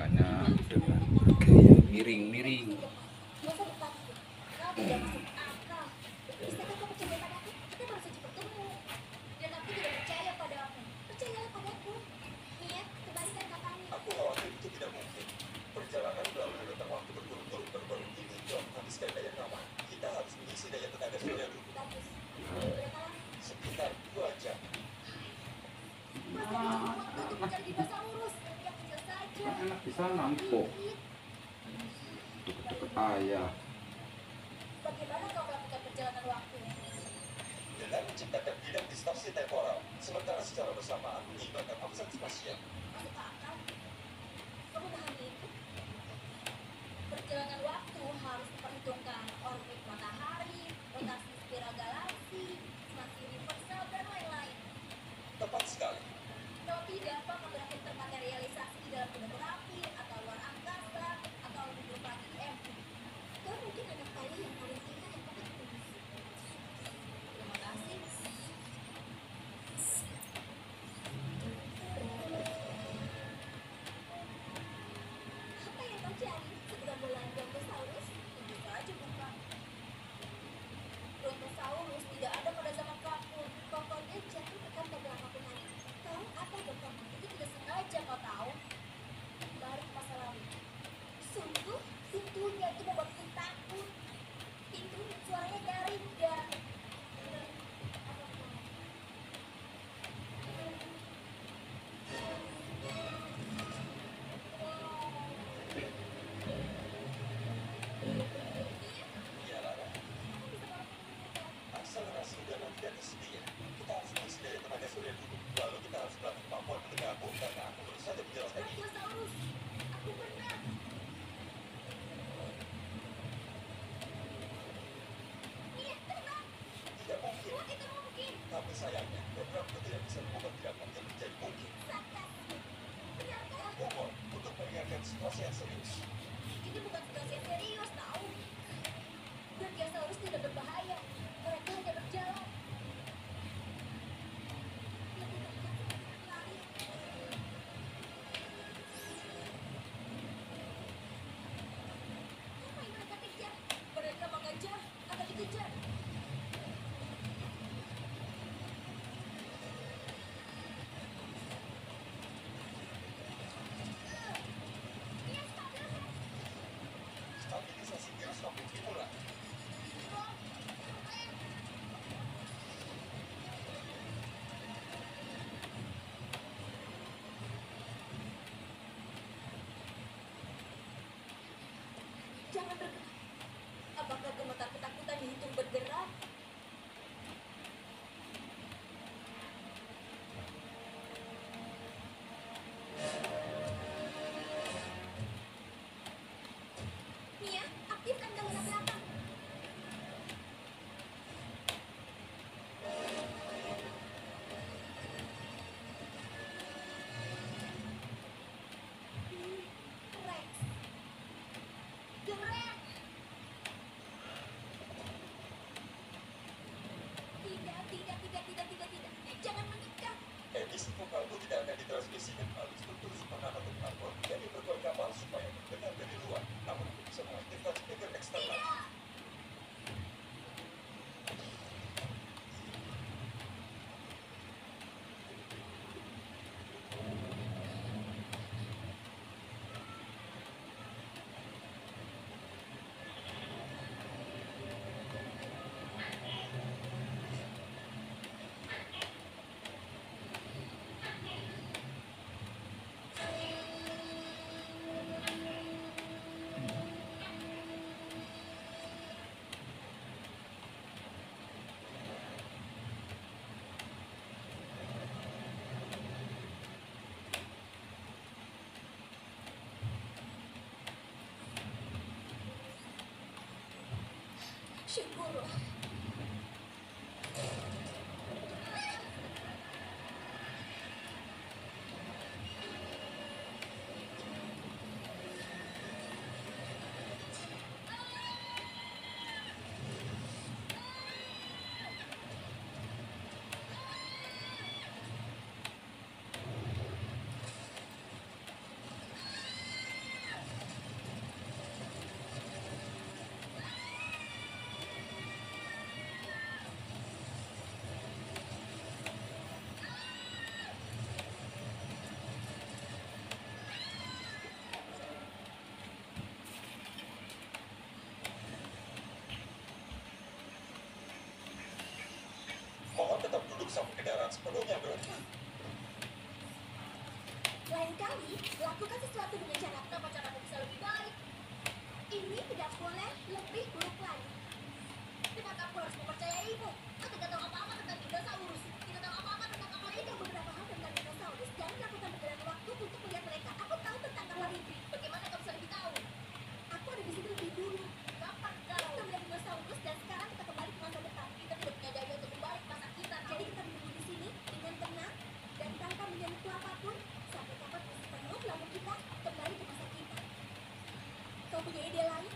celana dengan gaya miring-miring. Enak di sana empuk, deket-deket ayah. Bagaimana kau melakukan perjalanan waktu? Dengan menciptakan bidang distorsi temporal, sementara secara bersamaan menyeimbangkan offset spasial. Masuk akal? Kamu memahami itu? Perjalanan waktu harus memperhitungkan orbit matahari, rotasi spiral galaksi, ekspansi universal, dan lain-lain. Tepat sekali. Kau tidak dapat menggerakkan termaterialisasi di dalam gunung berapi, atau luar angkasa, atau hidup lagi di MU. Kau mungkin anak kaya yang paling tinggi yang pernah kulis. Terima kasih. Apa yang terjadi setelah mulai Brontosaurus? Tentu saja bukan. Brontosaurus tidak ada pada zaman kapur. Pokoknya jatuh ke kantong apapun hari. Tahu apa dokter? Itu tidak sengaja kau tahu. Balik masa lalu. Sungguh, pintunya itu membuatku takut. Pintu suaranya garing dan Ya, Lara, akselerasi udara tidak tersedia. Kita harus mengisi daya tenaga surya dulu. Lalu kita harus melatih kemampuan mendengarmu karena aku baru saja menjelaskan ini. Brontosaurus. Aku pernah. Iya, terbang. Tidak mungkin. Oh, itu mungkin. Tapi sayangnya, programku tidak bisa mengubah gerakannya menjadi mungkin. Sakat. Benarkah? Umur untuk mengingatkan situasi yang serius. Ini bukan situasi yang serius, tahu? Brachiosaurus tidak berbahaya. Mereka hanya berjalan. Lebih dekat lari. Apa yang mereka kejar? Mereka mengejar atau dikejar? Iya, stabil. Stabilisasi giroscopik dimulai. Jangan bergerak. Apakah gemetar ketakutan dihitung bergerak? Mia, aktifkan galian belakang. Rex. Gerak. Tidak. Jangan mengikat. Emisi vokalmu tidak akan ditransmisikan melalui struktur supernapatum karbon yang diperkuat kapal supaya terdengar dari luar. Namun aku bisa mengaktifkan speaker eksternal. Tidak. Syukurlah. akan sepenuhnya berhenti. Lain kali, lakukan sesuatu dengan cara kenapa caramu bisa lebih baik. Ini tidak boleh lebih buruk lagi. Kenapa aku harus mempercayaimu? Kau tidak tahu apa-apa tentang dinosaurus. Tidak tahu apa-apa tentang kapal ini. Tahu beberapa hal tentang dinosaurus. Jangan lakukan perjalanan waktu untuk melihat mereka. Aku tahu tentang kapal ini. Bagaimana kau bisa lebih tahu? Aku ada di situ lebih dulu. Kapan kau? Kita melihat dinosaurus dan sekarang kita kembali ke masa depan. Kita tidak punya daya untuk kembali ke masa kita. Jadi kita menunggu di sini dengan tenang dan tanpa menyentuh apapun sampai kapal masih penuh. Lalu kita kembali ke masa kita. Kau punya ide lain?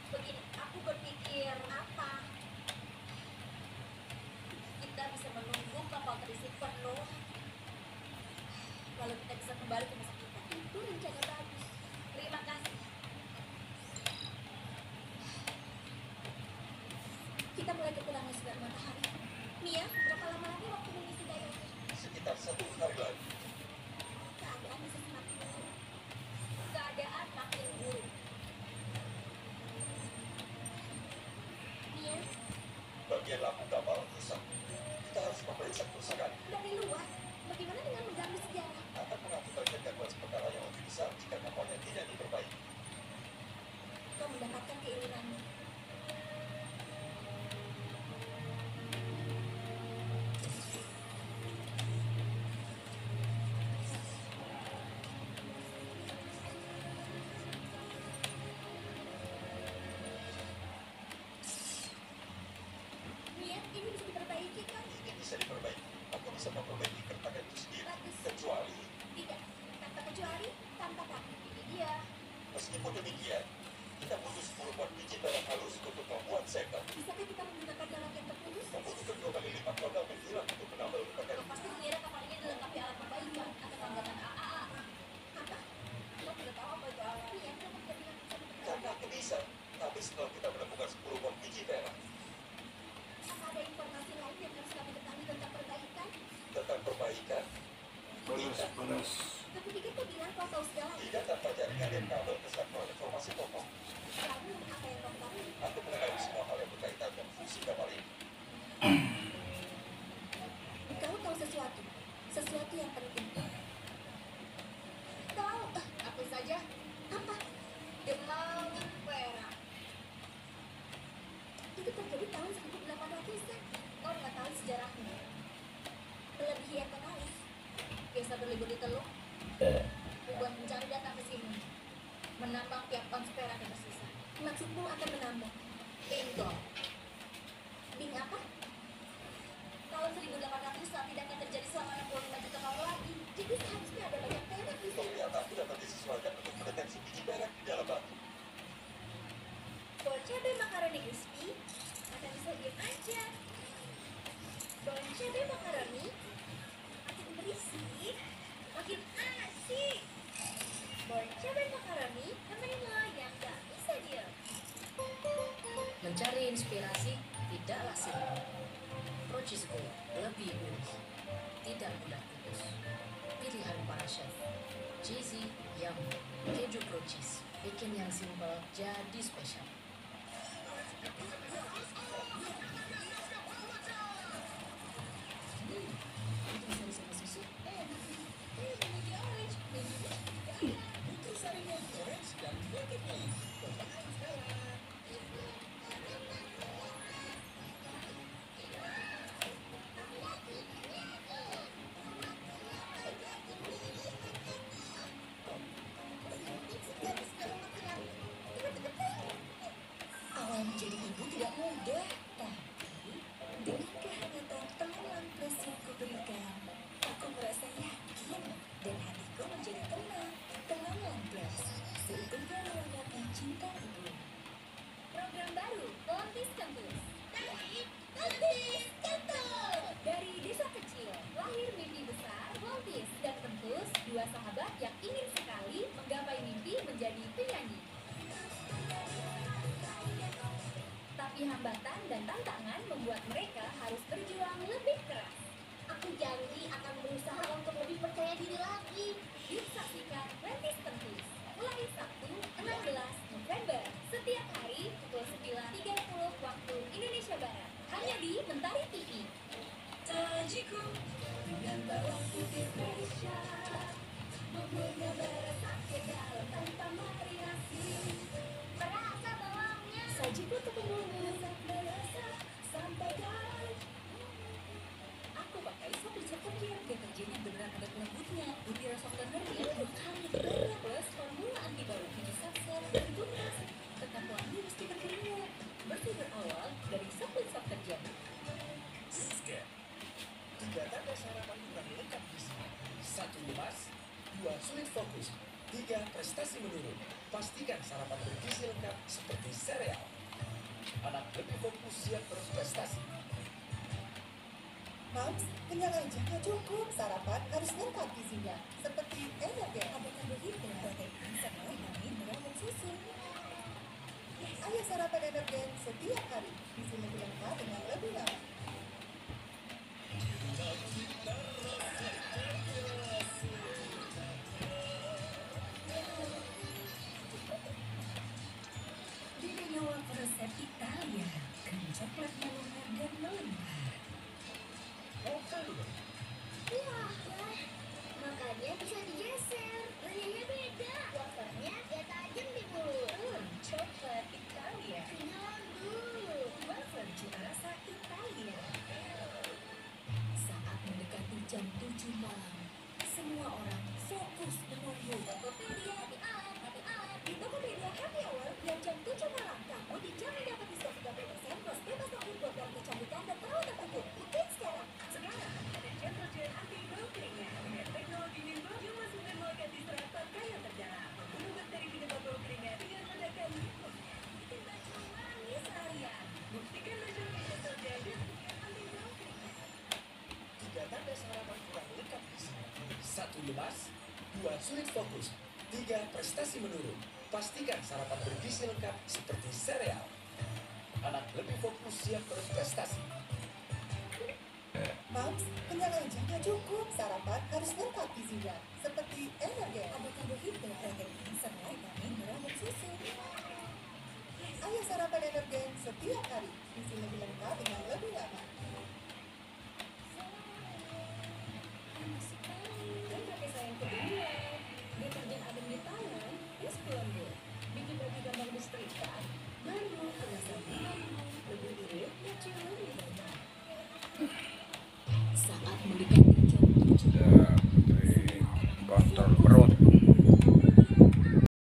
Begini, aku berpikir apa? Kita bisa menunggu kapal terisi penuh, lalu kita bisa kembali ke masa kita. Itu rencana bagus. Terima kasih. Kita mulai kepulangan sinar matahari. Mia, berapa lama lagi waktu mengisi daya? Sekitar 1 hari lagi. Keadaan bisa semakin buruk. Keadaan makin buruk. Mia, Bagian lampu kapal rusak. Kita harus memeriksa kerusakan. dari luar, bagaimana dengan mengganggu sejarah? Akan mengakibatkan gangguan sementara yang lebih besar jika kapalnya tidak diperbaiki. Kau mendapatkan keinginanmu. Mia, ini bisa diperbaiki kan? Ini bisa diperbaiki. Aku bisa memperbaiki keretakan itu sendiri. Bagus. Kecuali, Tidak, tanpa kecuali, tanpa tapi. Ini dia. meskipun demikian, kita butuh 10 pot biji perak halus untuk membuat seker. Bisakah kita menggunakan dalam yang terputus? Membutuhkan 2 kali lipat modal menghilang untuk menambal luka Kau pasti mengira kapal ini dilengkapi alat perbaikan atau pembuatan AAA. Apa? Kau tidak tahu apa itu AAA? Iya, kamu tidak bilang bisa Karena diperbaiki. aku bisa. Tapi setelah kita menemukan 10 pot biji perak Apa ada informasi lain yang harus kami ketahui tentang perbaikan? tentang perbaikan, Panas. Aku pikir kau bilang kau tahu segalanya. tidak tanpa jaringan dan kabel kesatuan informasi pokok. Lalu, apa yang kau ketahui? Aku mengetahui semua hal yang berkaitan dengan fungsi kapal ini. Kau tahu sesuatu. Sesuatu yang penting. Tahu? Apa saja? Apa? Demam perak. Itu terjadi tahun 1800-an. Kau nggak tahu sejarahnya. Melebihi yang kau tahu. Biasa berlibur di Teluk. Buat mencari datang ke sini. Menambang tiap ons perak yang tersisa. Maksudmu akan menambang? Bingo. Bing apa? Tahun 1800-an tidak akan terjadi selama 65 juta tahun lagi. Jadi seharusnya ada banyak perak di sini. Ternyata aku dapat disesuaikan untuk mendeteksi biji perak di dalam batu. Bon cabe makaroni crispy akan bisa diam aja. Bon cabe makaroni makin berisi, makin asik. Bon cabe makaroni nemenin lo yang gak bisa diam. Mencari inspirasi tidaklah simpel. Procisco lebih unik, tidak mudah putus. Pilihan para chef, cheesy, yummy, keju procis, bikin yang simpel jadi spesial. Itu bisa sama susu. Awal menjadi ibu tidak mudah, tapi dengan kehangatan teman lampres yang kuberikan, aku merasa yakin dan hatiku menjadi tenang. Teman lampres, seutuhnya melengkapi cinta ibu. Program baru Lontis Campus. Lontis Campus. Dari desa kecil, lahir mimpi besar Lontis dan Tempus, dua sahabat yang ingin sekali menggapai mimpi menjadi penyanyi. Tapi hambatan dan tantangan membuat mereka harus berjuang lebih keras. Aku janji akan berusaha untuk lebih percaya diri lagi. Disaksikan Lentis Tempus mulai Sabtu 16 November setiap hari pukul 9.30 waktu Indonesia Barat hanya di Mentari TV. Tajiku gagal tanpa marinasi. Berasa bawangnya. Sajiku untuk pembumbu merasa sampaikan. Aku pakai sop lezat kerja. Deterjen yang beneran ada lembutnya. Butiran softenernya 2 kali lebih banyak. Plus formula anti bau hijau sapsel dan tuntas. Tetap wangi meski berkeringat. Bersih berawal dari sop lezat kerja. Siska. 3 tanda sarapan kurang lengkap gizi. 1 lemas, 2 sulit fokus, 3 prestasi menurun. Pastikan sarapan bergizi lengkap seperti sereal. Anak lebih fokus siap berprestasi. Mams, kenyang aja nggak cukup. Sarapan harus lengkap gizinya, seperti energen. Ada karbohidrat, protein, serta vitamin, mineral dan susu. Ayo sarapan energen setiap hari. Gizi lebih lengkap dengan lebih lama. Dirinya wafer resep Italia. Krim coklatnya lumer dan melimpah. Wah, makanya bisa digeser. Warnanya beda. Wafernya dia tajam di mulut. Coklat Italia. Kenalan dulu. Wafer cita rasa Italia. Saat mendekati jam 7 malam, semua orang fokus menunggu. Tokopedia Happy Hour, Happy Hour. Di Tokopedia Happy Hour, yang jam 7 malam, kamu dijamin dapat diskon 30% plus bebas waktu buat barang kecantikan dan perawatan tubuh. Buktiin sekarang. Sekarang, ada deterjen anti bau keringat. Dengan teknologi Nimbo, you masih menemukan diseratan kayu terdalam. Mengubah dari penyebab bau keringat dengan ledakan Nimbo. Bikin baju wangi seharian. Buktikan baju deterjen dan anti bau keringat. 3 tanda sarapan kurang lengkap gizi. 1 lemas, 2 sulit fokus, 3 prestasi menurun. Pastikan sarapan bergizi lengkap seperti sereal. Anak lebih fokus siap berprestasi. Mams, kenyang aja nggak cukup. Sarapan harus lengkap gizinya, seperti energen. Ada karbohidrat, protein, serta vitamin, mineral dan susu. Ayo sarapan energen setiap hari. Gizi lebih lengkap dengan lebih lama. Panas sekali. Dan pakai sayang kedua. Deterjen adem di tangan, es pelembut. Bikin baju gampang listrik.